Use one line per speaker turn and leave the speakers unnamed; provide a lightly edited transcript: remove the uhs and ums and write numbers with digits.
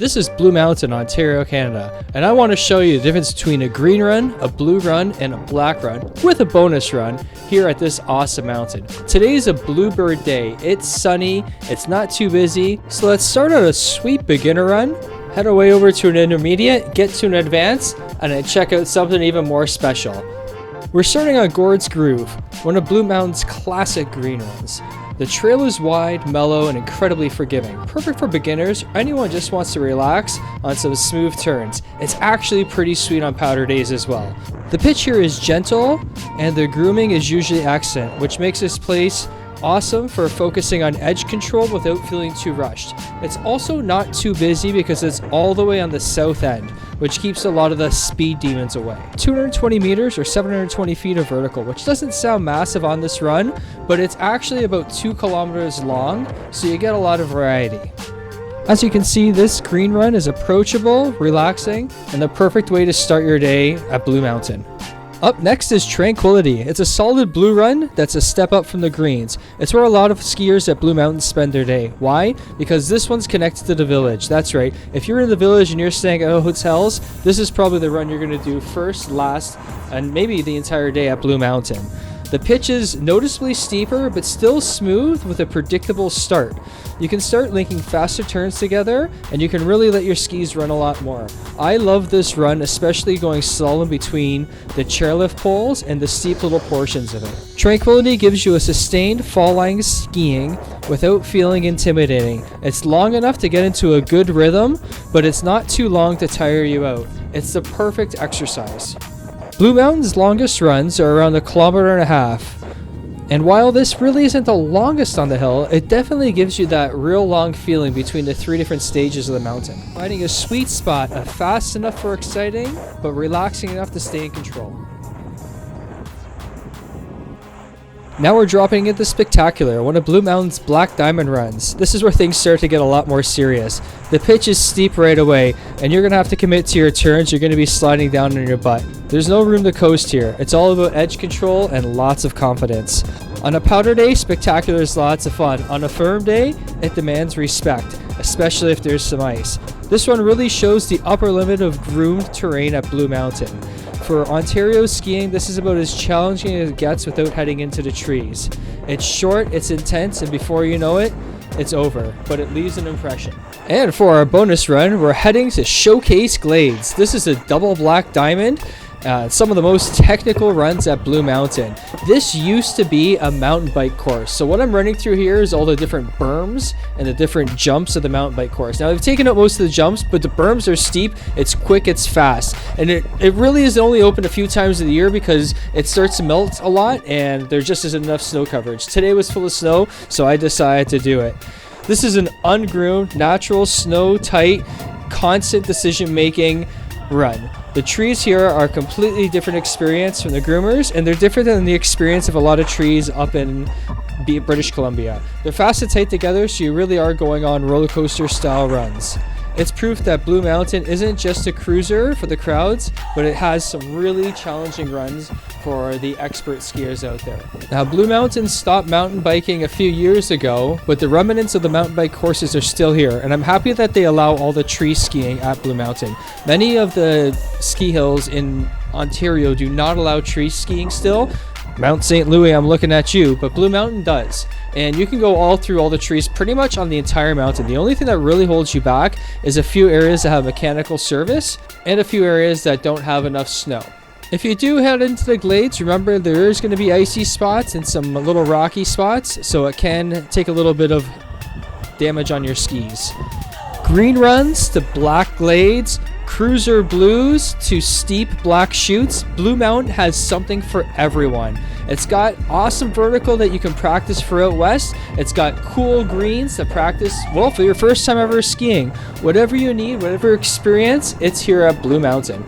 This is Blue Mountain, Ontario, Canada, and I want to show you the difference between a green run, a blue run, and a black run, with a bonus run, here at this awesome mountain. Today is a Bluebird day. It's sunny, it's not too busy, so let's start out a sweet beginner run, head our way over to an intermediate, get to an advanced, and then check out something even more special. We're starting on Gord's Groove, one of Blue Mountain's classic green runs. The trail is wide, mellow, and incredibly forgiving. Perfect for beginners or anyone who just wants to relax on some smooth turns. It's actually pretty sweet on powder days as well. The pitch here is gentle, and the grooming is usually excellent, which makes this place awesome for focusing on edge control without feeling too rushed. It's also not too busy because it's all the way on the south end, which keeps a lot of the speed demons away. 220 meters or 720 feet of vertical, which doesn't sound massive on this run, but it's actually about 2 kilometers long, so you get a lot of variety. As you can see, this green run is approachable, relaxing, and the perfect way to start your day at Blue Mountain. Up next is Tranquility. It's a solid blue run that's a step up from the greens. It's where a lot of skiers at Blue Mountain spend their day. Why? Because this one's connected to the village. That's right. If you're in the village and you're staying at hotels, this is probably the run you're going to do first, last, and maybe the entire day at Blue Mountain. The pitch is noticeably steeper, but still smooth with a predictable start. You can start linking faster turns together, and you can really let your skis run a lot more. I love this run, especially going slalom between the chairlift poles and the steep little portions of it. Tranquility gives you a sustained fall line skiing without feeling intimidating. It's long enough to get into a good rhythm, but it's not too long to tire you out. It's the perfect exercise. Blue Mountain's longest runs are around 1.5 kilometers. And while this really isn't the longest on the hill, it definitely gives you that real long feeling between the 3 different stages of the mountain. Finding a sweet spot of fast enough for exciting, but relaxing enough to stay in control. Now we're dropping into Spectacular, one of Blue Mountain's Black Diamond runs. This is where things start to get a lot more serious. The pitch is steep right away, and you're going to have to commit to your turns. You're going to be sliding down on your butt. There's no room to coast here. It's all about edge control and lots of confidence. On a powder day, Spectacular is lots of fun. On a firm day, it demands respect, especially if there's some ice. This one really shows the upper limit of groomed terrain at Blue Mountain. For Ontario skiing, this is about as challenging as it gets without heading into the trees. It's short, it's intense, and before you know it, it's over, but it leaves an impression. And for our bonus run, we're heading to Showcase Glades. This is a double black diamond. Some of the most technical runs at Blue Mountain. This used to be a mountain bike course. So what I'm running through here is all the different berms and the different jumps of the mountain bike course. Now I've taken out most of the jumps, but the berms are steep, it's quick, it's fast. And it really is only open a few times of the year because it starts to melt a lot and there just isn't enough snow coverage. Today was full of snow, so I decided to do it. This is an ungroomed, natural, snow-tight, constant decision-making run. The trees here are a completely different experience from the groomers, and they're different than the experience of a lot of trees up in British Columbia. They're fast and tight together, so you really are going on roller coaster style runs. It's proof that Blue Mountain isn't just a cruiser for the crowds, but it has some really challenging runs for the expert skiers out there. Now, Blue Mountain stopped mountain biking a few years ago, but the remnants of the mountain bike courses are still here, and I'm happy that they allow all the tree skiing at Blue Mountain. Many of the ski hills in Ontario do not allow tree skiing still. Mount St. Louis, I'm looking at you, but Blue Mountain does. And you can go all through all the trees pretty much on the entire mountain. The only thing that really holds you back is a few areas that have mechanical service and a few areas that don't have enough snow. If you do head into the Glades, remember there is going to be icy spots and some little rocky spots, so it can take a little bit of damage on your skis. Green runs to black glades, cruiser blues to steep black chutes, Blue Mountain has something for everyone. It's got awesome vertical that you can practice for out west. It's got cool greens to practice, well, for your first time ever skiing. Whatever you need, whatever experience, it's here at Blue Mountain.